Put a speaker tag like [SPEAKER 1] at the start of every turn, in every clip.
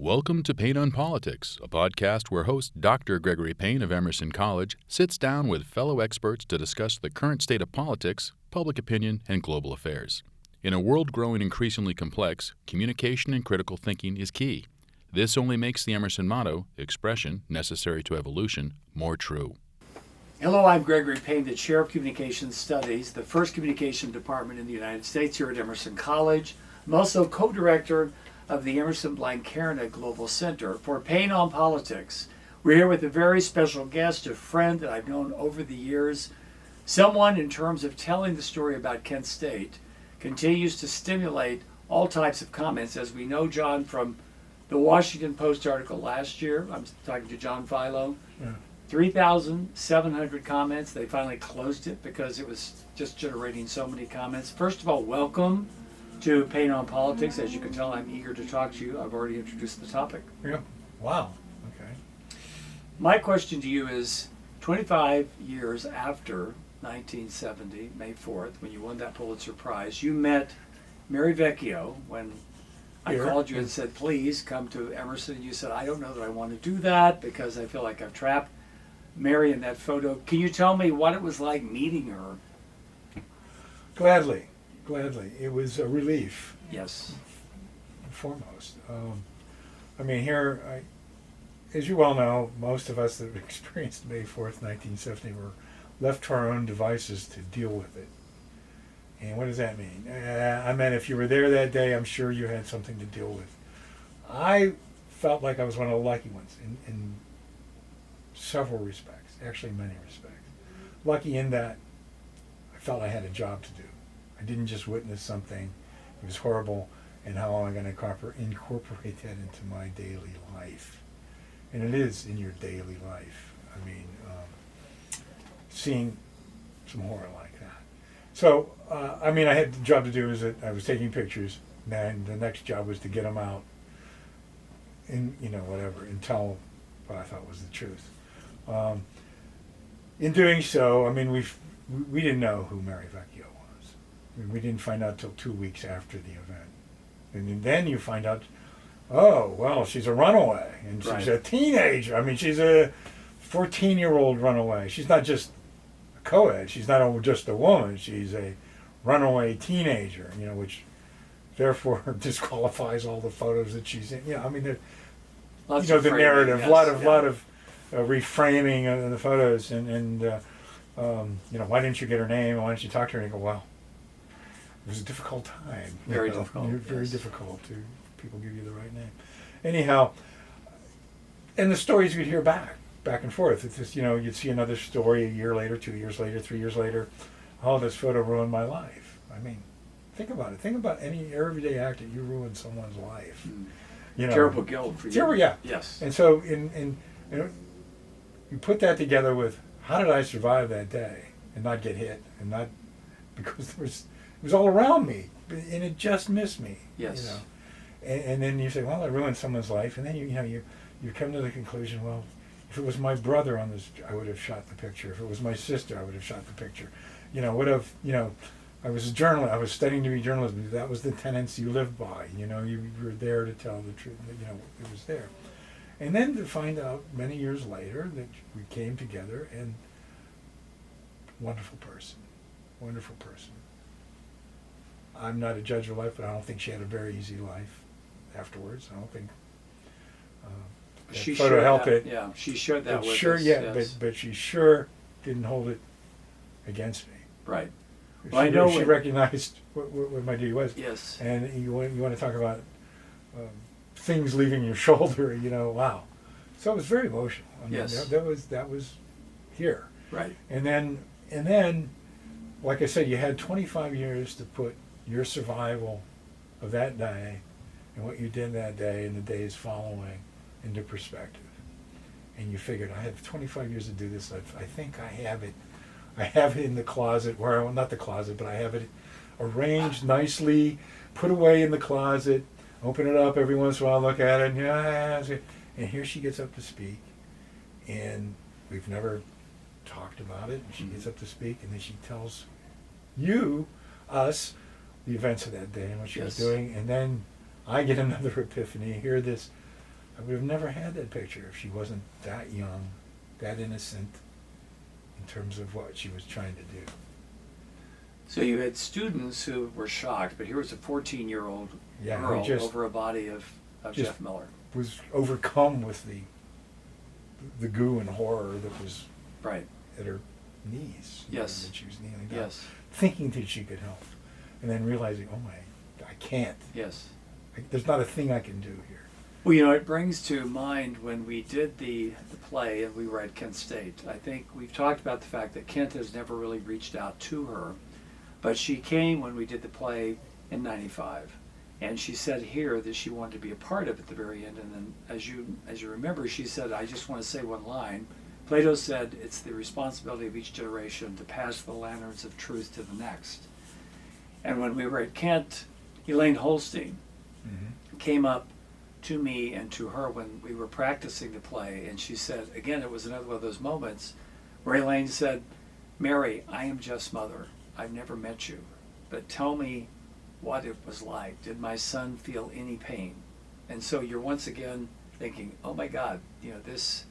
[SPEAKER 1] Welcome to Payne on Politics, a podcast where host Dr. Gregory Payne of Emerson College sits down with fellow experts to discuss the current state of politics, public opinion, and global affairs. In a world growing increasingly complex, communication and critical thinking is key. This only makes the Emerson motto, expression necessary to evolution, more true.
[SPEAKER 2] Hello, I'm Gregory Payne, the Chair of Communications Studies, the first communication department in the United States here at Emerson College. I'm also co-director of the Emerson Blanquerna Global Center for Payne on Politics. We're here with a very special guest, a friend that I've known over the years, someone in terms of telling the story about Kent State continues to stimulate all types of comments. As we know, John, from the Washington Post article last year, I'm talking to John Filo, 3,700 comments. They finally closed it because it was just generating so many comments. First of all, welcome to Payne on Politics. As you can tell, I'm eager to talk to you. I've already introduced the topic.
[SPEAKER 3] Yeah. Wow. Okay.
[SPEAKER 2] My question to you is, 25 years after 1970, May 4th, when you won that Pulitzer Prize, you met Mary Vecchio when I called you and said, please come to Emerson. And you said, I don't know that I want to do that because I feel like I've trapped Mary in that photo. Can you tell me what it was like meeting her?
[SPEAKER 3] Gladly. It was a relief.
[SPEAKER 2] Yes.
[SPEAKER 3] Foremost. As you well know, most of us that experienced May 4th, 1970 were left to our own devices to deal with it. And what does that mean? I meant if you were there that day, I'm sure you had something to deal with. I felt like I was one of the lucky ones in several respects, actually many respects. Lucky in that I felt I had a job to do. I didn't just witness something, it was horrible, and how am I going to incorporate that into my daily life? And it is in your daily life. Seeing some horror like that. So, I had the job to do is that I was taking pictures, and the next job was to get them out and and tell what I thought was the truth. In doing so, we didn't know who Mary Vecchio was. We didn't find out till 2 weeks after the event. And then you find out, oh, well, she's a runaway, and she's a teenager. She's a 14-year-old runaway. She's not just a co-ed. She's not just a woman. She's a runaway teenager, which therefore disqualifies all the photos that she's in. The narrative,
[SPEAKER 2] yes,
[SPEAKER 3] a lot of reframing of the photos, and why didn't you get her name? Why didn't you talk to her? And you go, well, it was a difficult time.
[SPEAKER 2] Very difficult.
[SPEAKER 3] Very difficult to people give you the right name. Anyhow, and the stories you'd hear back and forth. It's just, you'd see another story a year later, 2 years later, 3 years later. Oh, this photo ruined my life. Think about it. Think about any everyday act that you ruined someone's life.
[SPEAKER 2] Terrible guilt for you.
[SPEAKER 3] Yeah.
[SPEAKER 2] Yes.
[SPEAKER 3] And so you put that together with, how did I survive that day and not get hit, and not because it was all around me, and it just missed me.
[SPEAKER 2] Yes.
[SPEAKER 3] And then you say, well, I ruined someone's life, and then you come to the conclusion, well, if it was my brother on this, I would have shot the picture. If it was my sister, I would have shot the picture. I was a journalist. I was studying to be a journalist. That was the tenets you lived by. You were there to tell the truth. It was there. And then to find out many years later that we came together, and wonderful person. I'm not a judge of life, but I don't think she had a very easy life afterwards. I don't think
[SPEAKER 2] she
[SPEAKER 3] photo helped
[SPEAKER 2] that,
[SPEAKER 3] it.
[SPEAKER 2] Yeah, she shared that with
[SPEAKER 3] sure,
[SPEAKER 2] us.
[SPEAKER 3] Yeah,
[SPEAKER 2] yes.
[SPEAKER 3] but she sure didn't hold it against me.
[SPEAKER 2] Right.
[SPEAKER 3] Well, I know she recognized what my duty was.
[SPEAKER 2] Yes.
[SPEAKER 3] And you want to talk about things leaving your shoulder, wow. So it was very emotional.
[SPEAKER 2] Yes.
[SPEAKER 3] That was here.
[SPEAKER 2] Right.
[SPEAKER 3] And then, like I said, you had 25 years to put your survival of that day and what you did that day and the days following into perspective. And you figured, I have 25 years to do this. I think I have it. I have it in the closet, not the closet, but I have it arranged nicely, put away in the closet, open it up every once in a while, look at it, and here she gets up to speak. And we've never talked about it, and she gets up to speak, and then she tells us, the events of that day and what she was doing, and then I get another epiphany, hear this I would have never had that picture if she wasn't that young, that innocent in terms of what she was trying to do.
[SPEAKER 2] So you had students who were shocked, but here was a 14-year-old
[SPEAKER 3] Yeah,
[SPEAKER 2] girl
[SPEAKER 3] who just
[SPEAKER 2] over a body of Jeff Miller.
[SPEAKER 3] was overcome with the goo and horror that was
[SPEAKER 2] Right.
[SPEAKER 3] at her knees.
[SPEAKER 2] Yes.
[SPEAKER 3] That she was kneeling down,
[SPEAKER 2] Yes.
[SPEAKER 3] thinking that she could help, and then realizing, oh my, I can't.
[SPEAKER 2] Yes.
[SPEAKER 3] There's not a thing I can do here.
[SPEAKER 2] Well, you know, it brings to mind when we did the play and we were at Kent State. I think we've talked about the fact that Kent has never really reached out to her, but she came when we did the play in '95, and she said here that she wanted to be a part of it at the very end. And then, as you remember, she said, "I just want to say one line." Plato said, "It's the responsibility of each generation to pass the lanterns of truth to the next." And when we were at Kent, Elaine Holstein came up to me and to her when we were practicing the play, and she said, again, it was another one of those moments where Elaine said, "Mary, I am Jeff's mother. I've never met you, but tell me what it was like. Did my son feel any pain?" And so you're once again thinking, oh my God, you know, these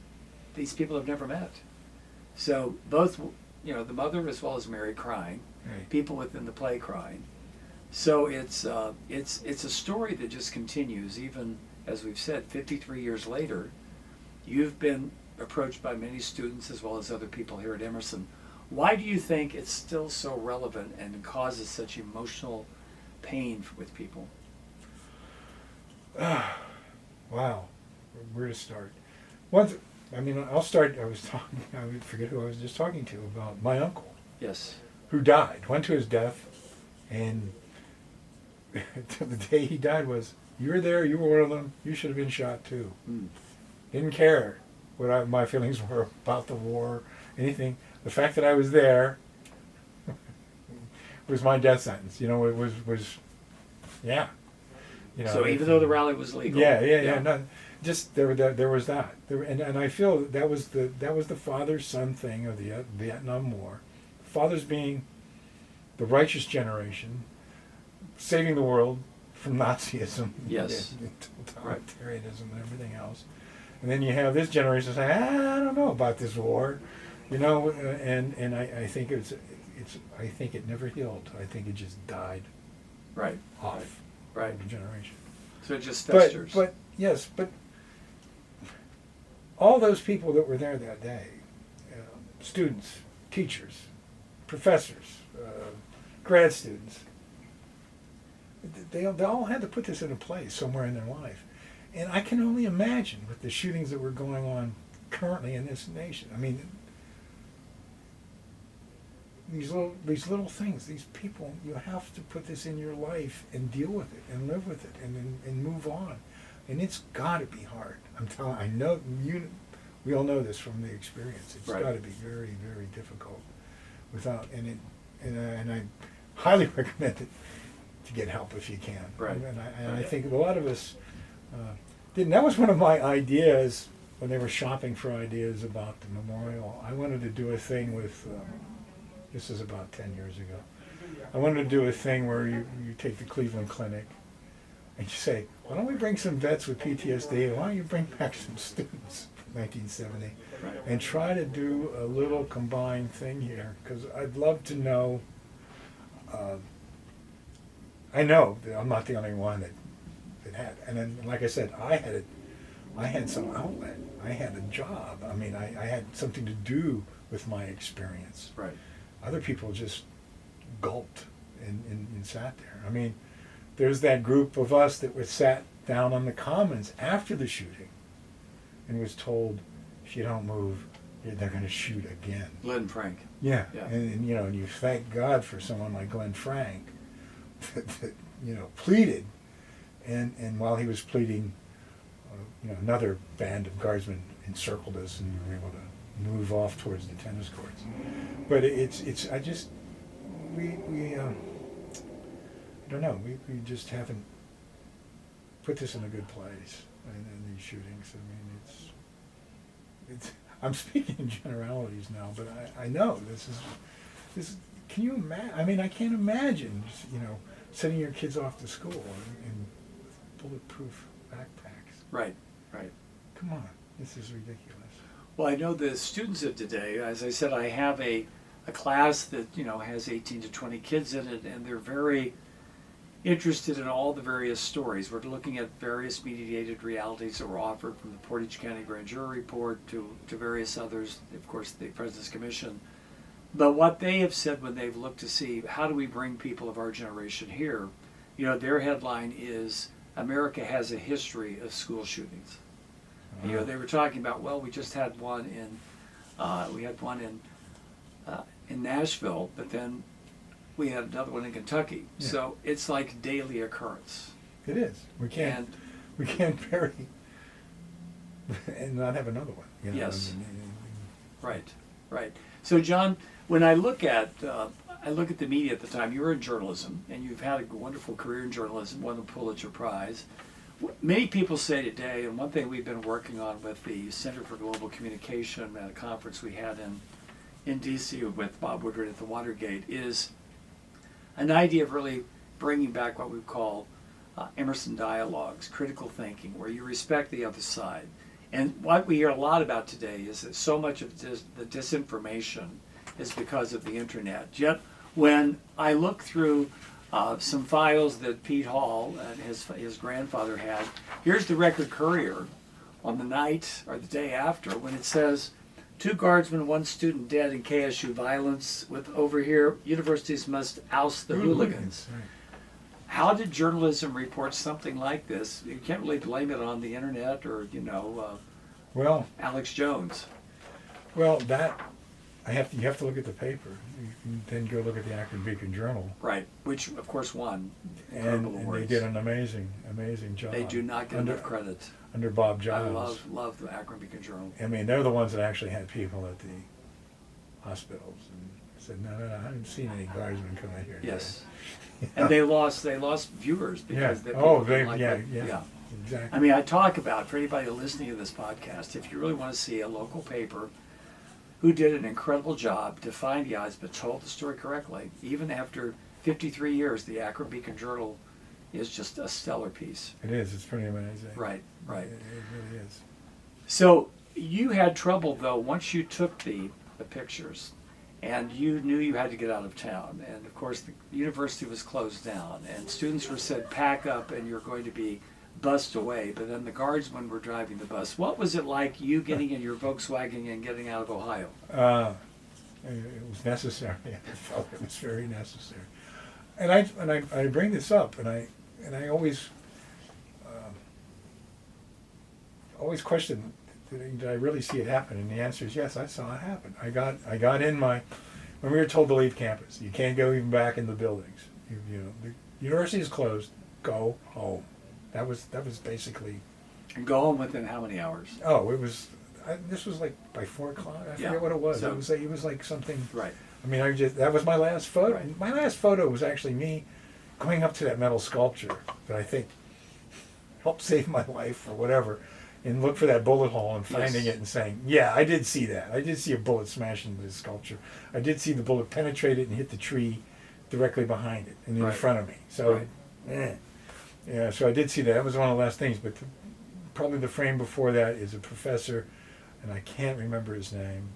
[SPEAKER 2] people have never met. So both, you know, the mother as well as Mary crying,
[SPEAKER 3] Right.
[SPEAKER 2] people within the play crying. So it's a story that just continues, even as we've said, 53 years later. You've been approached by many students as well as other people here at Emerson. Why do you think it's still so relevant and causes such emotional pain with people?
[SPEAKER 3] Wow, where to start? I'll start. I would forget who I was just talking to about my uncle,
[SPEAKER 2] Yes.
[SPEAKER 3] who died, went to his death, and the day he died was, you were there, you were one of them, you should have been shot too.
[SPEAKER 2] Mm.
[SPEAKER 3] Didn't care what my feelings were about the war, anything. The fact that I was there was my death sentence. You know, it was yeah. You know,
[SPEAKER 2] So even though the rally was legal.
[SPEAKER 3] Yeah. No, just there was that. And I feel that was the father-son thing of the Vietnam War. Fathers being the righteous generation, saving the world from Nazism,
[SPEAKER 2] Yes.
[SPEAKER 3] and totalitarianism, and everything else. And then you have this generation saying, I don't know about this war, you know. And I think I think it never healed. I think it just died
[SPEAKER 2] Right.
[SPEAKER 3] off.
[SPEAKER 2] Right.
[SPEAKER 3] The generation.
[SPEAKER 2] So it just festers.
[SPEAKER 3] But all those people that were there that day, students, teachers, professors, grad students, they all had to put this into place somewhere in their life. And I can only imagine with the shootings that were going on currently in this nation. I mean, these little things, these people, you have to put this in your life and deal with it and live with it and move on. And it's got to be hard. I know we all know this from the experience. It's
[SPEAKER 2] Right.
[SPEAKER 3] got to be very, very difficult. And I highly recommend it to get help if you can.
[SPEAKER 2] Right.
[SPEAKER 3] And I think a lot of us didn't. That was one of my ideas when they were shopping for ideas about the memorial. I wanted to do a thing with. This is about 10 years ago. I wanted to do a thing where you take the Cleveland Clinic and you say, why don't we bring some vets with PTSD, why don't you bring back some students from 1970 and try to do a little combined thing here, because I'd love to know, I know that I'm not the only one that had, and then like I said, I had some outlet, I had a job, I mean, I had something to do with my experience.
[SPEAKER 2] Right.
[SPEAKER 3] Other people just gulped and sat there. I mean, there's that group of us that was sat down on the commons after the shooting and was told, if you don't move, they're going to shoot again.
[SPEAKER 2] Glenn Frank.
[SPEAKER 3] Yeah.
[SPEAKER 2] Yeah.
[SPEAKER 3] And you know, and you thank God for someone like Glenn Frank that you know, pleaded, and while he was pleading, you know, another band of guardsmen encircled us, and we were able to move off towards the tennis courts. But I don't know, we just haven't put this in a good place in these shootings. I mean, it's I'm speaking in generalities now, but I know this can you imagine? I mean, I can't imagine, you know, sending your kids off to school in bulletproof backpacks.
[SPEAKER 2] Right.
[SPEAKER 3] come on, this is ridiculous.
[SPEAKER 2] Well, I know the students of today, as I said, I have a class that, has 18 to 20 kids in it, and they're very interested in all the various stories. We're looking at various mediated realities that were offered, from the Portage County Grand Jury Report to various others, of course, the President's Commission. But what they have said when they've looked to see how do we bring people of our generation here, their headline is America has a history of school shootings. They were talking about, well, we just had one in Nashville, but then we had another one in Kentucky.
[SPEAKER 3] Yeah.
[SPEAKER 2] So it's like daily occurrence.
[SPEAKER 3] It is. We can't bury and not have another one.
[SPEAKER 2] Yes. Right. So John, when I look at the media at the time, you were in journalism, and you've had a wonderful career in journalism, won the Pulitzer Prize. Many people say today, and one thing we've been working on with the Center for Global Communication at a conference we had in D.C. with Bob Woodward at the Watergate, is an idea of really bringing back what we call Emerson dialogues, critical thinking, where you respect the other side. And what we hear a lot about today is that so much of the disinformation is because of the internet. Yet when I look through some files that Pete Hall and his grandfather had, here's the Record Courier on the night or the day after, when it says 2 guardsmen, 1 student dead in KSU violence. With over here, universities must oust the hooligans.
[SPEAKER 3] Right.
[SPEAKER 2] How did journalism report something like this? You can't really blame it on the internet or
[SPEAKER 3] Well,
[SPEAKER 2] Alex Jones.
[SPEAKER 3] well, you have to look at the paper. You can then go look at the Akron Beacon Journal.
[SPEAKER 2] Right, which of course won
[SPEAKER 3] And
[SPEAKER 2] incredible
[SPEAKER 3] they
[SPEAKER 2] awards.
[SPEAKER 3] did an amazing job.
[SPEAKER 2] They do not get enough credit.
[SPEAKER 3] Under Bob
[SPEAKER 2] I
[SPEAKER 3] Giles.
[SPEAKER 2] love the Akron Beacon Journal.
[SPEAKER 3] I mean, they're the ones that actually had people at the hospitals and said, no, I haven't seen any guardsmen come out here.
[SPEAKER 2] Yes.
[SPEAKER 3] today."
[SPEAKER 2] And they lost viewers because
[SPEAKER 3] Yeah.
[SPEAKER 2] they
[SPEAKER 3] Oh,
[SPEAKER 2] people didn't like
[SPEAKER 3] yeah.
[SPEAKER 2] it.
[SPEAKER 3] Exactly.
[SPEAKER 2] I mean, I talk about, for anybody listening to this podcast, if you really want to see a local paper who did an incredible job, defined the odds, but told the story correctly, even after 53 years, the Akron Beacon Journal is just a stellar piece.
[SPEAKER 3] It is. It's pretty amazing.
[SPEAKER 2] Right.
[SPEAKER 3] It really is.
[SPEAKER 2] So you had trouble, though, once you took the pictures, and you knew you had to get out of town. And, of course, the university was closed down, and students were said, pack up, and you're going to be bussed away. But then the guardsmen were driving the bus. What was it like, you getting in your Volkswagen and getting out of Ohio?
[SPEAKER 3] It was necessary. I felt it was very necessary. And I bring this up, and I always question, did I really see it happen? And the answer is yes, I saw it happen. I got in when we were told to leave campus. You can't go even back in the buildings. The university is closed. Go home. That was basically.
[SPEAKER 2] And go home within how many hours?
[SPEAKER 3] Oh, it was. This was like by 4 o'clock. I forget what it was.
[SPEAKER 2] So,
[SPEAKER 3] it was like something.
[SPEAKER 2] Right.
[SPEAKER 3] I mean, that was my last photo.
[SPEAKER 2] Right.
[SPEAKER 3] My last photo was actually me going up to that metal sculpture that I think helped save my life or whatever, and look for that bullet hole and finding
[SPEAKER 2] Yes.
[SPEAKER 3] it and saying, yeah, I did see that. I did see a bullet smash into the sculpture. I did see the bullet penetrate it and hit the tree directly behind it and in
[SPEAKER 2] Right.
[SPEAKER 3] front of me. So,
[SPEAKER 2] Right.
[SPEAKER 3] yeah, so I did see that. That was one of the last things. But probably the frame before that is a professor, and I can't remember his name.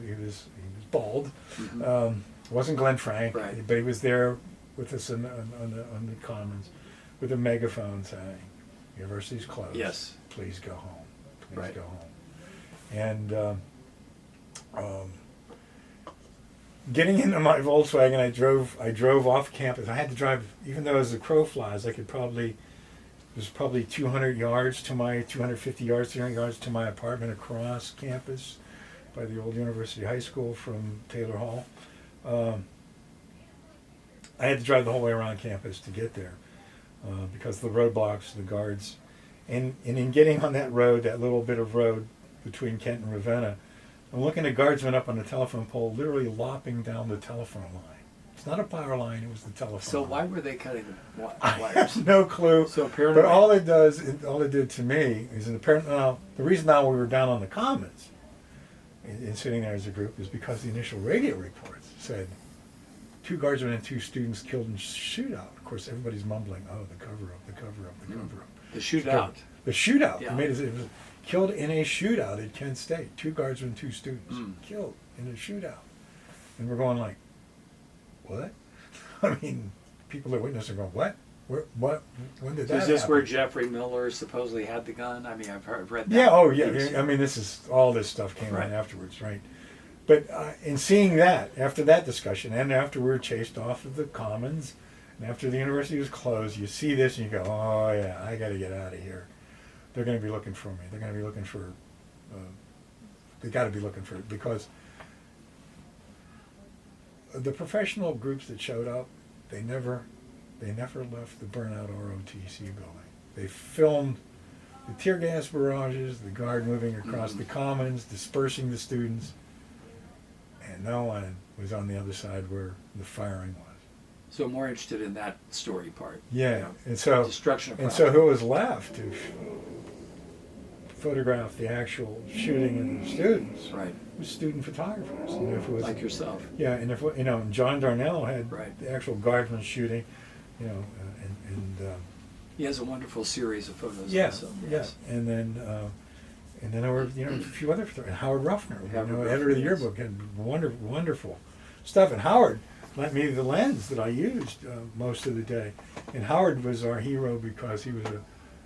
[SPEAKER 3] He was bald.
[SPEAKER 2] Mhm.
[SPEAKER 3] It wasn't Glenn Frank,
[SPEAKER 2] Right.
[SPEAKER 3] but he was there with us on the Commons with a megaphone saying, "University's closed.
[SPEAKER 2] Yes.
[SPEAKER 3] Please go home. Please
[SPEAKER 2] Right.
[SPEAKER 3] go home." And getting into my Volkswagen, I drove off campus. I had to drive, even though as the crow flies, it was probably 200 yards to my 250 yards, 300 yards to my apartment across campus by the old University High School from Taylor Hall. I had to drive the whole way around campus to get there because the roadblocks, the guards, and in getting on that road, that little bit of road between Kent and Ravenna, I'm looking at guardsmen up on the telephone pole, literally lopping down the telephone line. It's not a power line; it was the telephone.
[SPEAKER 2] So
[SPEAKER 3] line.
[SPEAKER 2] why were they cutting the
[SPEAKER 3] I
[SPEAKER 2] wires?
[SPEAKER 3] have no clue.
[SPEAKER 2] So apparently,
[SPEAKER 3] But all it did to me is, the reason now we were down on the Commons and sitting there as a group is because the initial radio reports said 2 guardsmen and 2 students killed in shootout. Of course, everybody's mumbling, "Oh, the cover-up, the cover-up, the cover-up."
[SPEAKER 2] the shootout.
[SPEAKER 3] The shootout.
[SPEAKER 2] Yeah.
[SPEAKER 3] It was killed in a shootout at Kent State. 2 guardsmen, 2 students killed in a shootout. And we're going like, what? I mean, people that witness are going, what? What? When did that
[SPEAKER 2] Is this
[SPEAKER 3] happen?
[SPEAKER 2] where Jeffrey Miller supposedly had the gun? I mean, I've read that.
[SPEAKER 3] Yeah, oh yeah.
[SPEAKER 2] piece.
[SPEAKER 3] I mean, all this stuff came
[SPEAKER 2] Right.
[SPEAKER 3] on afterwards, right? But in seeing that, after that discussion, and after we were chased off of the Commons, and after the university was closed, you see this and you go, oh yeah, I got to get out of here. They're going to be looking for me. They're going to be looking for, they got to be looking for it, because the professional groups that showed up, they never left the burnout ROTC building. They filmed the tear gas barrages, the guard moving across the Commons, dispersing the students, and no one was on the other side where the firing was.
[SPEAKER 2] So I'm more interested in that story part.
[SPEAKER 3] Yeah,
[SPEAKER 2] You know,
[SPEAKER 3] and so
[SPEAKER 2] destruction of
[SPEAKER 3] and
[SPEAKER 2] property.
[SPEAKER 3] so who was left to photograph the actual shooting of the students?
[SPEAKER 2] Right.
[SPEAKER 3] It was student photographers. And if it was,
[SPEAKER 2] Like yourself.
[SPEAKER 3] yeah, and if and John Darnell had
[SPEAKER 2] Right.
[SPEAKER 3] the actual guardsman shooting, and
[SPEAKER 2] He has a wonderful series of photos.
[SPEAKER 3] yeah,
[SPEAKER 2] Also.
[SPEAKER 3] yeah,
[SPEAKER 2] Yes.
[SPEAKER 3] and then there were a few other photographers. And Howard Ruffner,
[SPEAKER 2] Howard
[SPEAKER 3] editor of the
[SPEAKER 2] Ruffner, yes.
[SPEAKER 3] yearbook, had wonderful stuff. And Howard lent me the lens that I used most of the day. And Howard was our hero because he was a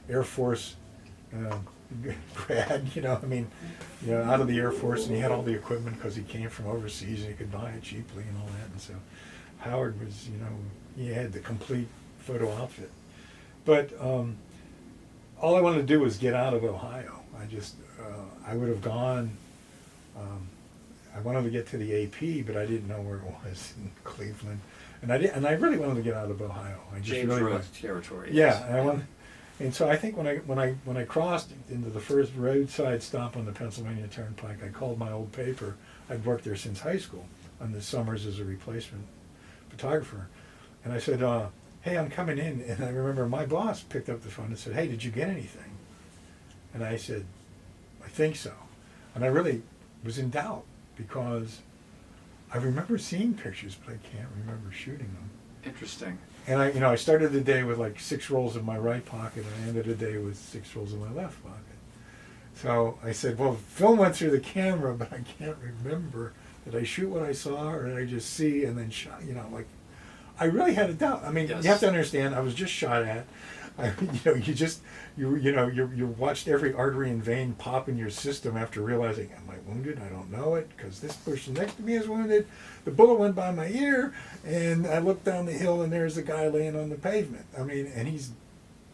[SPEAKER 3] Air Force grad. Out of the Air Force, and he had all the equipment because he came from overseas and he could buy it cheaply and all that. And so Howard was, he had the complete photo outfit. But all I wanted to do was get out of Ohio. I would have gone. I wanted to get to the AP, but I didn't know where it was in Cleveland, and I really wanted to get out of Ohio. I just
[SPEAKER 2] James
[SPEAKER 3] really
[SPEAKER 2] Road
[SPEAKER 3] wanted-
[SPEAKER 2] territory.
[SPEAKER 3] Yeah,
[SPEAKER 2] yes.
[SPEAKER 3] and so I think when I crossed into the first roadside stop on the Pennsylvania Turnpike, I called my old paper. I'd worked there since high school on the summers as a replacement photographer, and I said, "Hey, I'm coming in." And I remember my boss picked up the phone and said, "Hey, did you get anything?" And I said, "I think so," and I really was in doubt because I remember seeing pictures, but I can't remember shooting them.
[SPEAKER 2] Interesting.
[SPEAKER 3] And I started the day with like 6 rolls in my right pocket, and I ended the day with 6 rolls in my left pocket. So I said, well, film went through the camera, but I can't remember. Did I shoot what I saw, or did I just see and then shot? I really had a doubt. I mean,
[SPEAKER 2] Yes.
[SPEAKER 3] You have to understand, I was just shot at. You watched every artery and vein pop in your system after realizing, am I wounded? I don't know it, because this person next to me is wounded. The bullet went by my ear, and I looked down the hill, and there's a guy laying on the pavement. I mean, and he's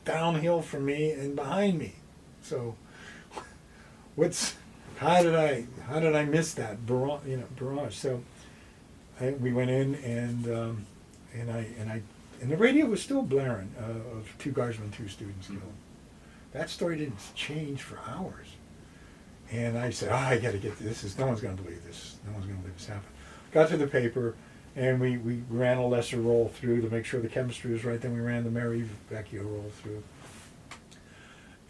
[SPEAKER 3] downhill from me and behind me. So, how did I miss that barrage? So, we went in, and the radio was still blaring of 2 guardsmen, 2 students killed. That story didn't change for hours. And I said, I got to get this. No one's going to believe this. No one's going to believe this happened. Got to the paper, and we ran a lesser roll through to make sure the chemistry was right. Then we ran the Mary Vecchio roll through.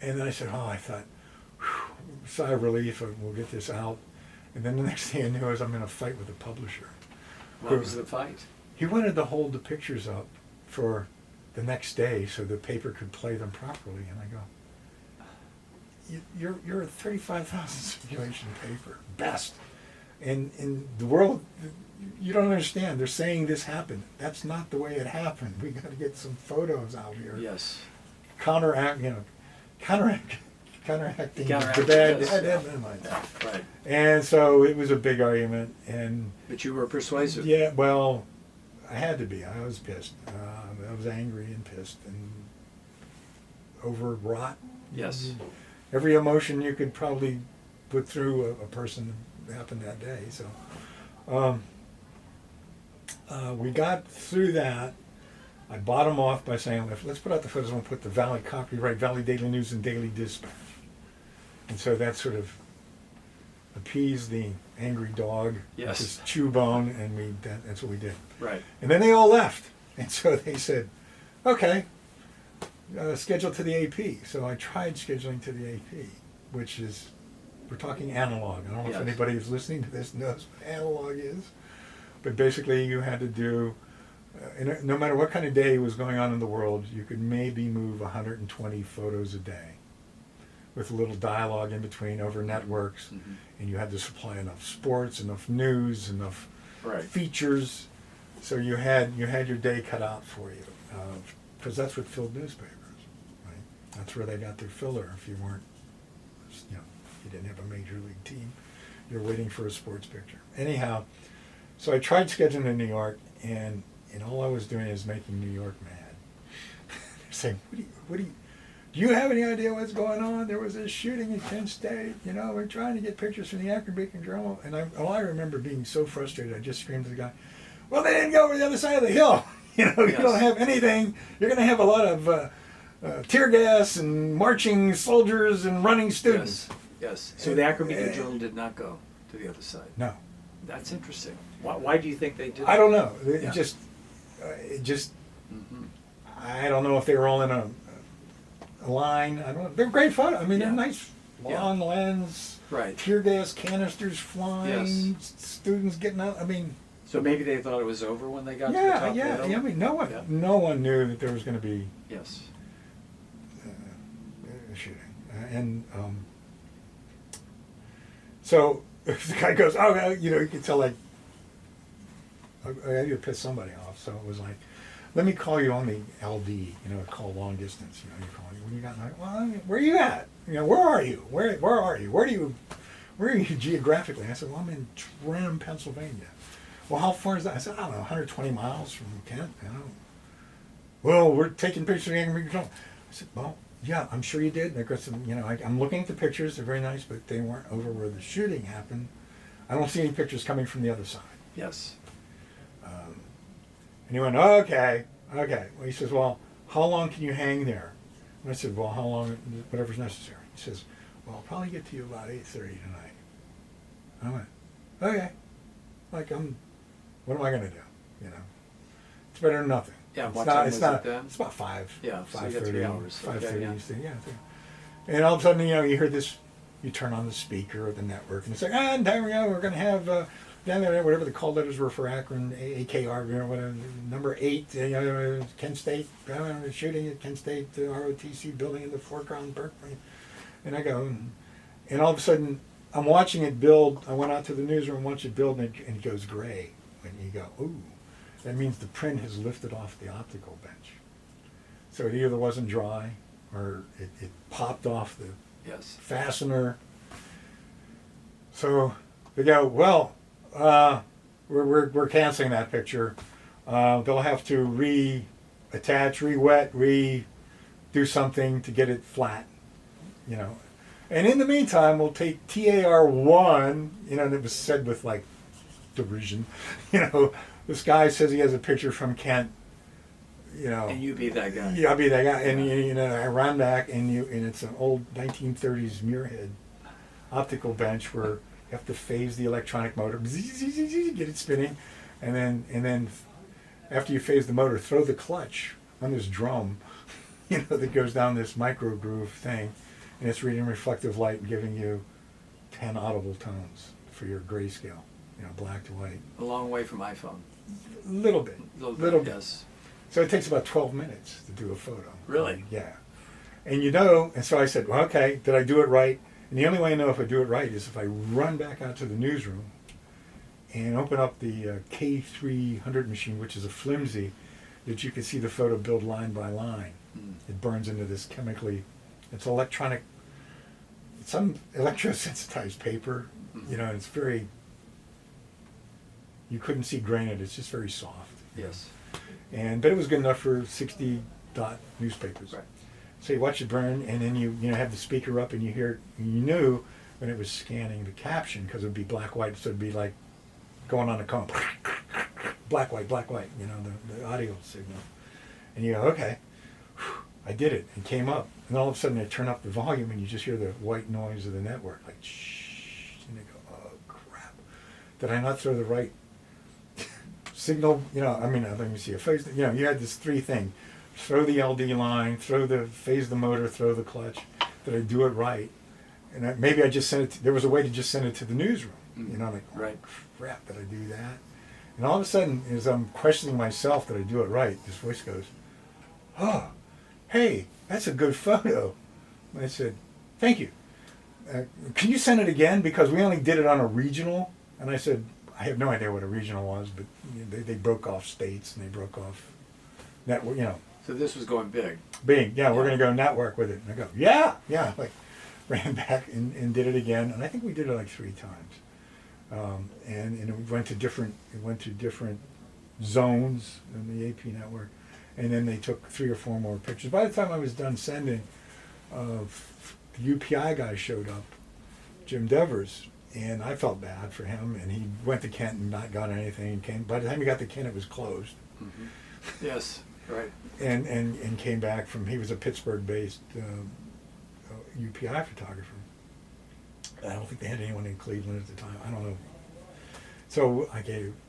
[SPEAKER 3] And then I said, I thought, whew, sigh of relief, we'll get this out. And then the next thing I knew was I'm in a fight with the publisher.
[SPEAKER 2] What was the fight?
[SPEAKER 3] He wanted to hold the pictures up for the next day so the paper could play them properly. And I go, you're a 35,000 circulation paper, best. And in the world, you don't understand. They're saying this happened. That's not the way it happened. We got to get some photos out here.
[SPEAKER 2] Yes.
[SPEAKER 3] Counteracting
[SPEAKER 2] Counteracting,
[SPEAKER 3] the bad.
[SPEAKER 2] yes.
[SPEAKER 3] Never mind.
[SPEAKER 2] Right.
[SPEAKER 3] And so it was a big argument.
[SPEAKER 2] But you were persuasive.
[SPEAKER 3] Yeah, well, I had to be. I was pissed. I was angry and pissed and overwrought.
[SPEAKER 2] Yes.
[SPEAKER 3] Every emotion you could probably put through a person happened that day. So we got through that. I bottomed off by saying, let's put out the photos. We'll put the Valley copyright, Valley Daily News and Daily Dispatch. And so that sort of appeased the angry dog.
[SPEAKER 2] Yes.
[SPEAKER 3] Just chew bone, and that's what we did.
[SPEAKER 2] Right.
[SPEAKER 3] And then they all left. And so they said, okay, schedule to the AP. So I tried scheduling to the AP, which is, we're talking analog. I don't know
[SPEAKER 2] Yes.
[SPEAKER 3] if anybody who's listening to this knows what analog is. But basically you had to do, no matter what kind of day was going on in the world, you could maybe move 120 photos a day, with a little dialogue in between over networks, and you had to supply enough sports, enough news, enough features, so you had your day cut out for you, because that's what filled newspapers, right? That's where they got their filler. If you weren't, you didn't have a major league team, you're waiting for a sports picture. Anyhow, so I tried scheduling in New York, and all I was doing is making New York mad. They're saying, do you have any idea what's going on? There was a shooting in Kent State. We're trying to get pictures from the Akron Beacon Journal. And I remember being so frustrated, I just screamed to the guy, well, they didn't go over the other side of the hill. You don't have anything. You're going to have a lot of tear gas and marching soldiers and running students.
[SPEAKER 2] Yes. So the Akron Beacon Journal did not go to the other side.
[SPEAKER 3] No.
[SPEAKER 2] That's interesting. Why do you think they did?
[SPEAKER 3] I don't know. It just. I don't know if they were all in a line. I don't know. They're great photos. I mean, they're nice long lens.
[SPEAKER 2] Right.
[SPEAKER 3] Tear gas canisters flying. Students getting out. I mean.
[SPEAKER 2] So maybe they thought it was over when they got to the top of the hill?
[SPEAKER 3] I mean, no one knew that there was going to be.
[SPEAKER 2] Yes.
[SPEAKER 3] Shooting. And so the guy goes, you can tell, like, I had to piss somebody off. So it was like, let me call you on the LD, call long distance. You call me. When you got, where are you at? Where are you? Where are you? Where are you geographically? I said, well, I'm in Trim, Pennsylvania. Well, how far is that? I said, I don't know, 120 miles from Kent. Well, we're taking pictures of the Akron Beacon Journal. I said, well, yeah, I'm sure you did. I'm looking at the pictures. They're very nice, but they weren't over where the shooting happened. I don't see any pictures coming from the other side.
[SPEAKER 2] Yes.
[SPEAKER 3] And he went, okay. Well, he says, well, how long can you hang there? And I said, well, how long, whatever's necessary. He says, well, I'll probably get to you about 8:30 tonight. I went, okay. What am I going to do? It's better than nothing.
[SPEAKER 2] Yeah, what time was it then?
[SPEAKER 3] It's about 5.
[SPEAKER 2] Yeah, so
[SPEAKER 3] 5:30.
[SPEAKER 2] you got 3 hours.
[SPEAKER 3] 5:30. Yeah. And all of a sudden, you hear this. You turn on the speaker or the network, and it's like, and there we go. We're going to have whatever the call letters were for Akron, AKR, whatever, number 8, Kent State shooting at Kent State, the ROTC building in the foreground, Berkeley. And I go, and all of a sudden, I'm watching it build. I went out to the newsroom, watched it build, and it goes gray. And you go, ooh, that means the print has lifted off the optical bench. So it either wasn't dry, or it popped off the fastener. So they go, well, we're canceling that picture. They'll have to reattach, re-wet, do something to get it flat, And in the meantime, we'll take TAR1, and it was said with like derision, this guy says he has a picture from Kent,
[SPEAKER 2] And you be that guy.
[SPEAKER 3] Yeah, I'll be that guy. And I run back, and it's an old 1930s Muirhead optical bench where you have to phase the electronic motor, get it spinning, and then after you phase the motor, throw the clutch on this drum, that goes down this micro groove thing, and it's reading reflective light and giving you 10 audible tones for your grayscale, black to white.
[SPEAKER 2] A long way from iPhone.
[SPEAKER 3] Little bit.
[SPEAKER 2] Yes.
[SPEAKER 3] So it takes about 12 minutes to do a photo.
[SPEAKER 2] Really?
[SPEAKER 3] Yeah. And so I said, well, okay, did I do it right? And the only way I know if I do it right is if I run back out to the newsroom and open up the K300 machine, which is a flimsy, that you can see the photo build line by line. It burns into this chemically, it's electronic, it's some electrosensitized paper, and it's very, you couldn't see grain in it, it's just very soft.
[SPEAKER 2] Yes.
[SPEAKER 3] But it was good enough for 60 dot newspapers.
[SPEAKER 2] Right.
[SPEAKER 3] So you watch it burn, and then you have the speaker up, and you hear, and you knew when it was scanning the caption, because it would be black white, so it'd be like going on a comb, black white, the audio signal, and you go, okay, I did it, and came up, and all of a sudden I turn up the volume, and you just hear the white noise of the network, like shh, and they go, oh crap, did I not throw the right signal? Let me see, you had this 3 thing. Throw the LD line, phase the motor, throw the clutch. Did I do it right? And maybe I just sent it, there was a way to just send it to the newsroom.
[SPEAKER 2] Right.
[SPEAKER 3] Crap, did I do that? And all of a sudden, as I'm questioning myself, did I do it right? This voice goes, oh, hey, that's a good photo. And I said, thank you. Can you send it again? Because we only did it on a regional. And I said, I have no idea what a regional was, but they broke off states and they broke off network,
[SPEAKER 2] So this was going big.
[SPEAKER 3] We're going to go network with it. And I go, yeah. Like, ran back and did it again. And I think we did it like 3 times. And it went to different zones in the AP network. And then they took 3 or 4 more pictures. By the time I was done sending, the UPI guy showed up, Jim Devers, and I felt bad for him. And he went to Kent and not got anything. And came. By the time he got to Kent, it was closed.
[SPEAKER 2] Mm-hmm. Yes, right.
[SPEAKER 3] And came back from. He was a Pittsburgh-based UPI photographer. I don't think they had anyone in Cleveland at the time. I don't know. So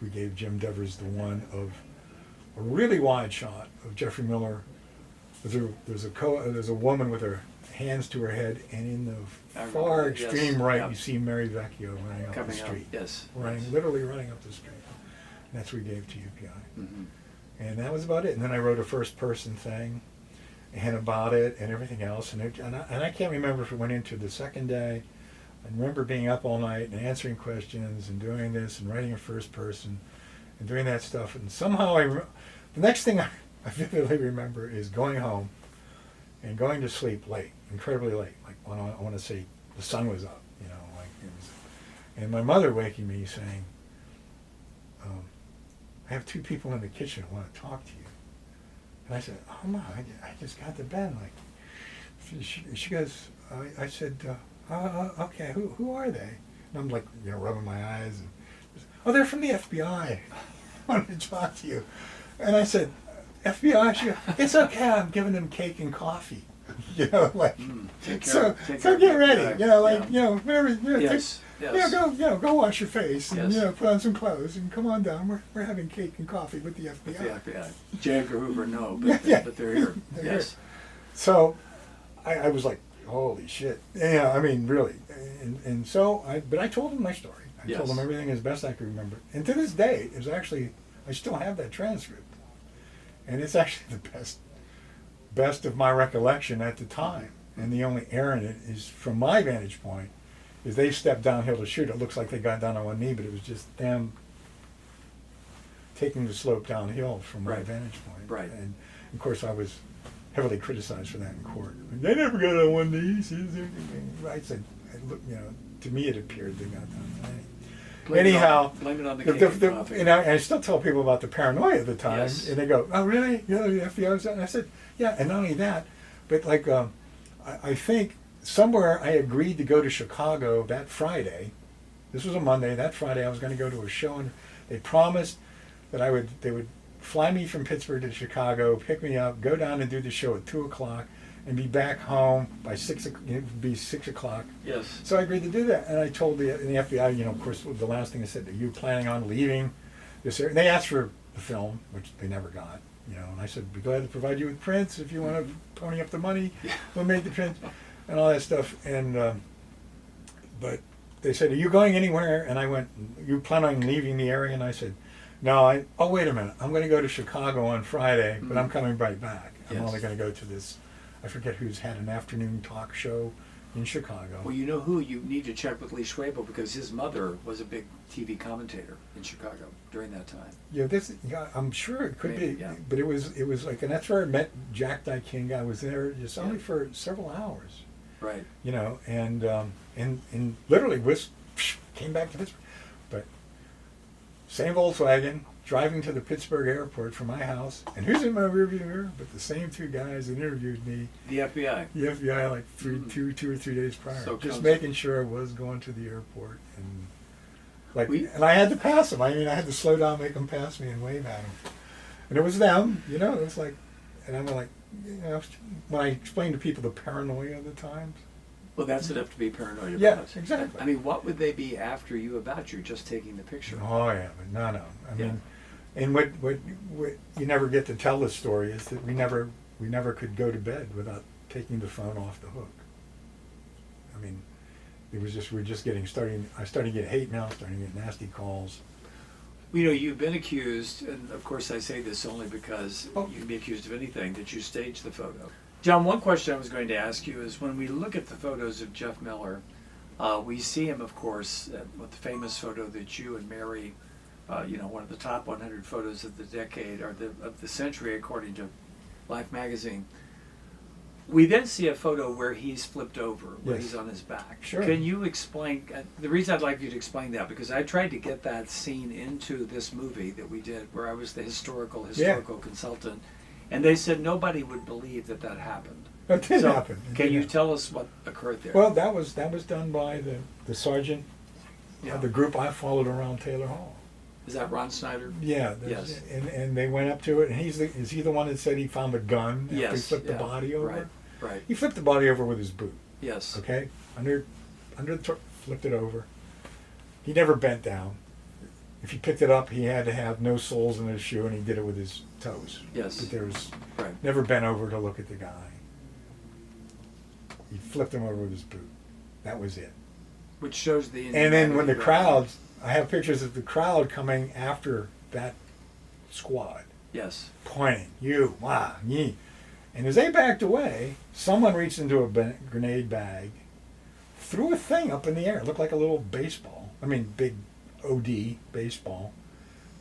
[SPEAKER 3] we gave Jim Devers the one of a really wide shot of Jeffrey Miller. There's a woman with her hands to her head, and in the far extreme right, you see Mary Vecchio running up the street. Literally running up the street. And that's what we gave to UPI.
[SPEAKER 2] Mm-hmm.
[SPEAKER 3] And that was about it. And then I wrote a first-person thing, and about it, and everything else. And I can't remember if it went into the second day. I remember being up all night and answering questions and doing this and writing a first person and doing that stuff. And somehow the next thing I vividly remember is going home and going to sleep late, incredibly late. Like when I want to say the sun was up, like it was. And my mother waking me saying, I have 2 people in the kitchen who want to talk to you. And I said, oh no, I just got to bed. Like, she goes, I said, okay, who are they? And I'm like, rubbing my eyes. And, oh, they're from the FBI. I wanted to talk to you. And I said, FBI? She goes, it's okay, I'm giving them cake and coffee. So get ready. Whatever. Go wash your face and put on some clothes and come on down. We're having cake and coffee with the FBI.
[SPEAKER 2] The FBI. J. Edgar Hoover, no, but they're here. Yes.
[SPEAKER 3] So I was like, holy shit. Yeah, I mean, really. And so but I told him my story. I told him everything as best I could remember. And to this day, it was actually, I still have that transcript. And it's actually the best of my recollection at the time. And the only error in it is, from my vantage point, is they stepped downhill to shoot. It looks like they got down on one knee, but it was just them taking the slope downhill from my vantage point.
[SPEAKER 2] Right.
[SPEAKER 3] And of course, I was heavily criticized for that in court. They never got on one knee. I said, to me it appeared they got down on one knee. Anyhow,
[SPEAKER 2] blame it on the
[SPEAKER 3] I still tell people about the paranoia at the time, and they go, "Oh, really? The FBI was that?" And I said, "Yeah." And not only that, but like, I think somewhere I agreed to go to Chicago that Friday. This was a Monday. That Friday, I was going to go to a show, and they promised that they would fly me from Pittsburgh to Chicago, pick me up, go down and do the show at 2:00, and be back home by 6 o'clock.
[SPEAKER 2] Yes.
[SPEAKER 3] So I agreed to do that, and I told the FBI, of course, the last thing I said, are you planning on leaving this area? And they asked for the film, which they never got, and I said, we'd be glad to provide you with prints if you want to pony up the money. We'll make the prints and all that stuff. And but they said, are you going anywhere? And I went, you plan on leaving the area? And I said, no, wait a minute, I'm going to go to Chicago on Friday, but I'm coming right back. I'm only going to go to this, I forget who's had an afternoon talk show in Chicago.
[SPEAKER 2] Well, you know who you need to check with Lee Schwabel, because his mother was a big TV commentator in Chicago during that time.
[SPEAKER 3] I'm sure it could be, but it was like, and that's where I met Jack Dye King. I was there just only for several hours.
[SPEAKER 2] Right.
[SPEAKER 3] And literally came back to Pittsburgh, but same Volkswagen, driving to the Pittsburgh airport from my house, and who's in my rearview mirror but the same 2 guys that interviewed me.
[SPEAKER 2] The FBI.
[SPEAKER 3] The FBI, like 2 or 3 days prior.
[SPEAKER 2] So
[SPEAKER 3] just making sure I was going to the airport, and and I had to pass them. I had to slow down, make them pass me, and wave at them. And it was them, it was like, and I'm like, when I explained to people the paranoia of the times.
[SPEAKER 2] Well, that's enough to be paranoid about.
[SPEAKER 3] Yeah, exactly.
[SPEAKER 2] I mean, what would they be after you about? You're just taking the picture.
[SPEAKER 3] Oh yeah, but no. I mean, and what you never get to tell the story is that we never could go to bed without taking the phone off the hook. I mean, it was just, we're just getting started. I started to get hate mail, starting to get nasty calls.
[SPEAKER 2] You've been accused, and of course I say this only because you can be accused of anything, that you staged the photo. John, one question I was going to ask you is when we look at the photos of Jeff Miller, we see him, of course, with the famous photo that you and Mary, one of the top 100 photos of the decade or of the century, according to Life magazine. We then see a photo where he's flipped over, where
[SPEAKER 3] Yes.
[SPEAKER 2] he's on his back.
[SPEAKER 3] Sure.
[SPEAKER 2] Can you explain, the reason I'd like you to explain that, because I tried to get that scene into this movie that we did, where I was the historical consultant, and they said nobody would believe that happened.
[SPEAKER 3] It did happen. It
[SPEAKER 2] Can
[SPEAKER 3] did
[SPEAKER 2] you
[SPEAKER 3] happen.
[SPEAKER 2] tell us what occurred there?
[SPEAKER 3] Well, that was done by the sergeant
[SPEAKER 2] Yeah.
[SPEAKER 3] of the group I followed around Taylor Hall.
[SPEAKER 2] Is that Ron Snyder?
[SPEAKER 3] Yeah.
[SPEAKER 2] Yes.
[SPEAKER 3] And they went up to it, and is he the one that said he found a gun after
[SPEAKER 2] Yes.
[SPEAKER 3] he flipped the
[SPEAKER 2] Yeah.
[SPEAKER 3] body over?
[SPEAKER 2] Right.
[SPEAKER 3] He flipped the body over with his boot.
[SPEAKER 2] Yes.
[SPEAKER 3] Okay, flipped it over. He never bent down. If he picked it up, he had to have no soles in his shoe, and he did it with his toes.
[SPEAKER 2] Yes.
[SPEAKER 3] But there was
[SPEAKER 2] Right.
[SPEAKER 3] never bent over to look at the guy. He flipped him over with his boot. That was it.
[SPEAKER 2] Which shows the.
[SPEAKER 3] And then when the
[SPEAKER 2] inhumanity,
[SPEAKER 3] crowd, I have pictures of the crowd coming after that squad,
[SPEAKER 2] Yes.
[SPEAKER 3] pointing, you, wah, ye. And as they backed away, someone reached into a grenade bag, threw a thing up in the air. It looked like a little baseball. I mean, big OD baseball.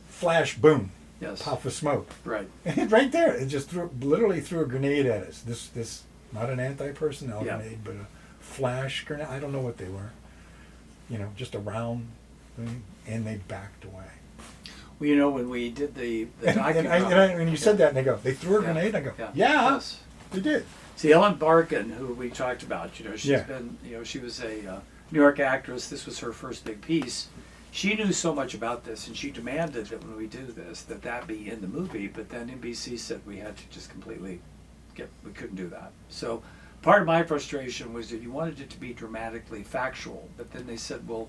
[SPEAKER 3] Flash, boom,
[SPEAKER 2] Yes.
[SPEAKER 3] puff of smoke.
[SPEAKER 2] Right.
[SPEAKER 3] And right there, it just literally threw a grenade at us. This not an anti-personnel
[SPEAKER 2] Yeah.
[SPEAKER 3] grenade, but a flash grenade. I don't know what they were. Just a round thing, and they backed away.
[SPEAKER 2] Well, when we did the
[SPEAKER 3] And
[SPEAKER 2] documentary.
[SPEAKER 3] when you said that, and they go, they threw a
[SPEAKER 2] Yeah.
[SPEAKER 3] grenade. I go,
[SPEAKER 2] Yeah.
[SPEAKER 3] yeah,
[SPEAKER 2] Yes.
[SPEAKER 3] they did.
[SPEAKER 2] See, Ellen Barkin, who we talked about, she's
[SPEAKER 3] Yeah.
[SPEAKER 2] been, she was a New York actress. This was her first big piece. She knew so much about this, and she demanded that when we do this, that be in the movie. But then NBC said we had to just completely we couldn't do that. So part of my frustration was that you wanted it to be dramatically factual, but then they said, well,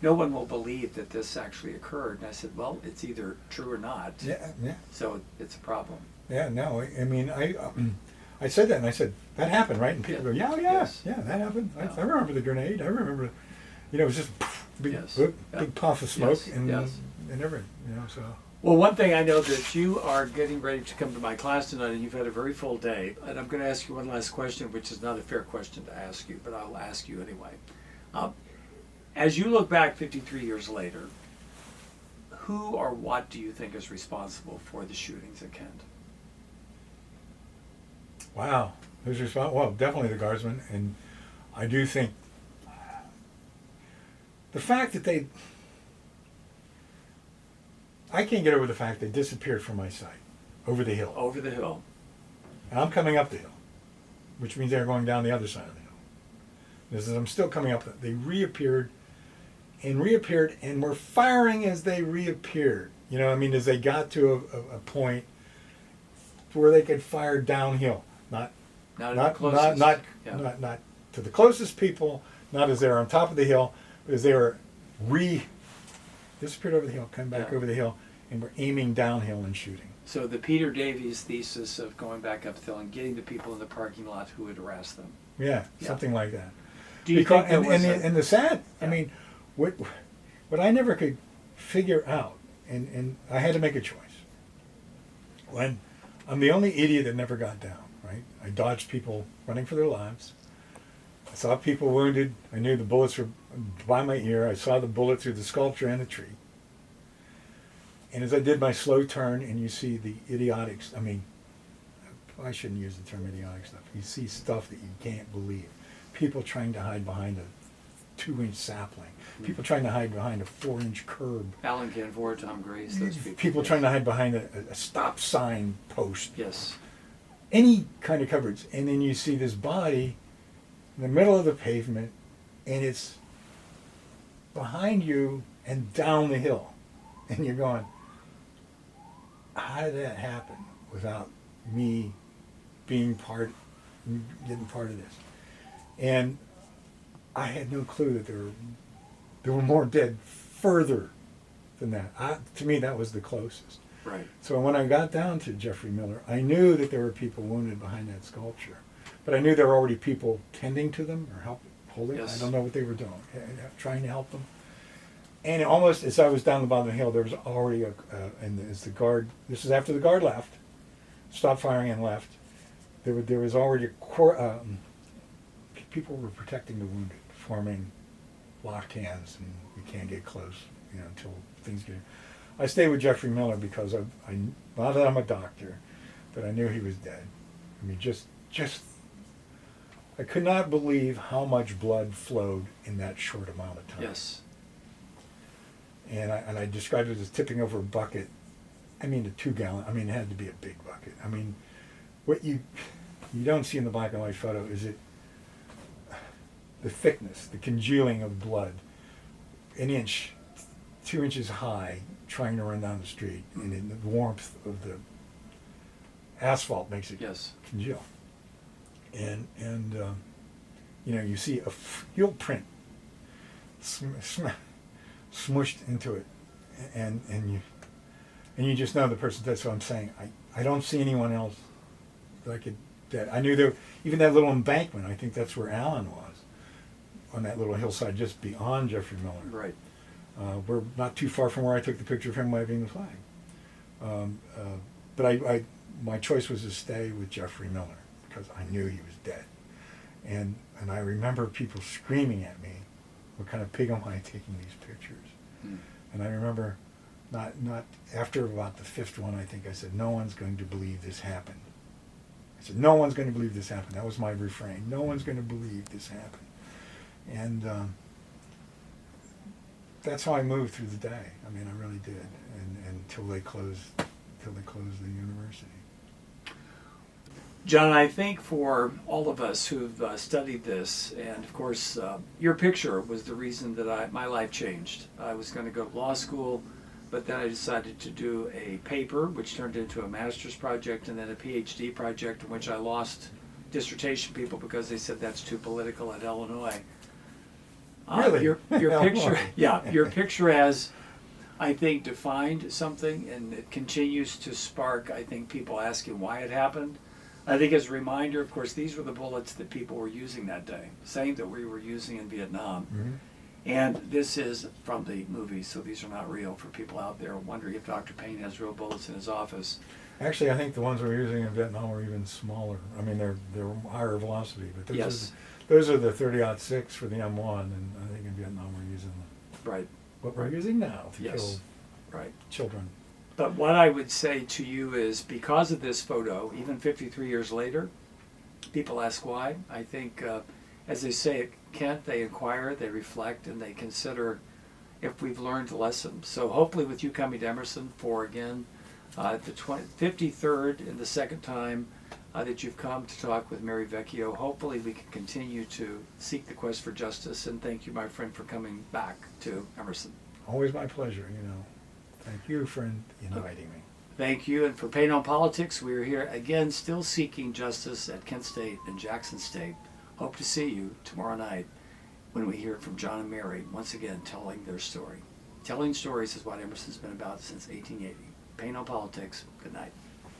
[SPEAKER 2] no one will believe that this actually occurred. And I said, well, it's either true or not.
[SPEAKER 3] Yeah, yeah,
[SPEAKER 2] So it's a problem.
[SPEAKER 3] yeah. No, I mean, I said that, and I said that happened, right? And people go, yeah,
[SPEAKER 2] Yes.
[SPEAKER 3] yeah, that happened.
[SPEAKER 2] Yeah.
[SPEAKER 3] I remember the grenade. I remember, it was just big,
[SPEAKER 2] Yes.
[SPEAKER 3] big,
[SPEAKER 2] Yeah.
[SPEAKER 3] big puff of smoke,
[SPEAKER 2] Yes.
[SPEAKER 3] and
[SPEAKER 2] Yes.
[SPEAKER 3] everything, so.
[SPEAKER 2] Well, one thing I know that you are getting ready to come to my class tonight, and you've had a very full day. And I'm going to ask you one last question, which is not a fair question to ask you, but I'll ask you anyway. As you look back 53 years later, who or what do you think is responsible for the shootings at Kent?
[SPEAKER 3] Wow, who's responsible? Well, definitely the guardsmen, and I do think the fact that I can't get over the fact they disappeared from my sight, over the hill.
[SPEAKER 2] Over the hill.
[SPEAKER 3] And I'm coming up the hill, which means they're going down the other side of the hill. This is, I'm still coming up. They reappeared and were firing as they reappeared. As they got to a point where they could fire downhill, not to the closest people, not as they were on top of the hill, but as they were disappeared over the hill, come back over the hill, and were aiming downhill and shooting.
[SPEAKER 2] So the Peter Davies thesis of going back up the hill and getting the people in the parking lot who would harass them.
[SPEAKER 3] Yeah, something like that.
[SPEAKER 2] Do you think that was
[SPEAKER 3] and the sad,
[SPEAKER 2] Yeah.
[SPEAKER 3] I mean, what I never could figure out, and I had to make a choice. When I'm the only idiot that never got down, right? I dodged people running for their lives. I saw people wounded. I knew the bullets were by my ear. I saw the bullet through the sculpture and the tree. And as I did my slow turn, and you see the idiotic, I shouldn't use the term idiotic stuff. You see stuff that you can't believe. People trying to hide behind a 2-inch sapling. People trying to hide behind a 4-inch curb.
[SPEAKER 2] Alan Canfor, Tom Grace, those people.
[SPEAKER 3] People trying to hide behind a stop sign post.
[SPEAKER 2] Yes.
[SPEAKER 3] Any kind of coverage. And then you see this body in the middle of the pavement, and it's behind you and down the hill. And you're going, how did that happen without me getting part of this? And I had no clue that there were more dead further than that. To me, that was the closest.
[SPEAKER 2] Right.
[SPEAKER 3] So when I got down to Jeffrey Miller, I knew that there were people wounded behind that sculpture, but I knew there were already people tending to them or holding.
[SPEAKER 2] Yes.
[SPEAKER 3] I don't know what they were doing, trying to help them. And almost as I was down the bottom of the hill, there was already this is after the guard left, stopped firing and left. there was already people were protecting the wounded, forming locked hands, and we can't get close, until things get. I stayed with Jeffrey Miller because I not that I'm a doctor, but I knew he was dead. I mean, just I could not believe how much blood flowed in that short amount of time.
[SPEAKER 2] Yes.
[SPEAKER 3] And I described it as tipping over a bucket. I mean, a 2-gallon. I mean, it had to be a big bucket. I mean, what you don't see in the black and white photo is the thickness, the congealing of blood, an inch, 2 inches high, trying to run down the street, and in the warmth of the asphalt makes it
[SPEAKER 2] Yes.
[SPEAKER 3] congeal. And you see a heel print smushed into it, and you just know the person's dead. So I'm saying I don't see anyone else that I could. That I knew there, even that little embankment. I think that's where Alan was, on that little hillside just beyond Jeffrey Miller.
[SPEAKER 2] Right.
[SPEAKER 3] We're not too far from where I took the picture of him waving the flag. But my choice was to stay with Jeffrey Miller because I knew he was dead, and I remember people screaming at me, "What kind of pig am I taking these pictures?"
[SPEAKER 2] Mm.
[SPEAKER 3] And I remember, not after about the 5th one, I think I said, "No one's going to believe this happened." I said, "No one's going to believe this happened." That was my refrain. No one's going to believe this happened, and that's how I moved through the day. I mean, I really did, and until they closed the university.
[SPEAKER 2] John, I think for all of us who've studied this, and of course, your picture was the reason that my life changed. I was going to go to law school, but then I decided to do a paper, which turned into a master's project, and then a PhD project, in which I lost dissertation people because they said that's too political at Illinois.
[SPEAKER 3] Really?
[SPEAKER 2] Your picture, yeah, your picture has, I think, defined something, and it continues to spark, I think, people asking why it happened. I think as a reminder, of course, these were the bullets that people were using that day, same that we were using in Vietnam.
[SPEAKER 3] Mm-hmm.
[SPEAKER 2] And this is from the movie, so these are not real for people out there wondering if Dr. Payne has real bullets in his office.
[SPEAKER 3] Actually, I think the ones we were using in Vietnam were even smaller. I mean, they're higher velocity, but those are the 30-06 for the M1, and I think in Vietnam we're using
[SPEAKER 2] Right.
[SPEAKER 3] what we're using now to
[SPEAKER 2] Yes.
[SPEAKER 3] kill
[SPEAKER 2] Right.
[SPEAKER 3] children.
[SPEAKER 2] But what I would say to you is, because of this photo, even 53 years later, people ask why. I think, as they say at Kent, they inquire, they reflect, and they consider if we've learned a lesson. So hopefully with you coming to Emerson for, again, the 53rd and the second time that you've come to talk with Mary Vecchio, hopefully we can continue to seek the quest for justice. And thank you, my friend, for coming back to Emerson.
[SPEAKER 3] Always my pleasure, Thank you for inviting me.
[SPEAKER 2] Thank you. And for Payne on Politics, we are here again, still seeking justice at Kent State and Jackson State. Hope to see you tomorrow night when we hear from John and Mary, once again telling their story. Telling stories is what Emerson's been about since 1880. Payne on Politics. Good night.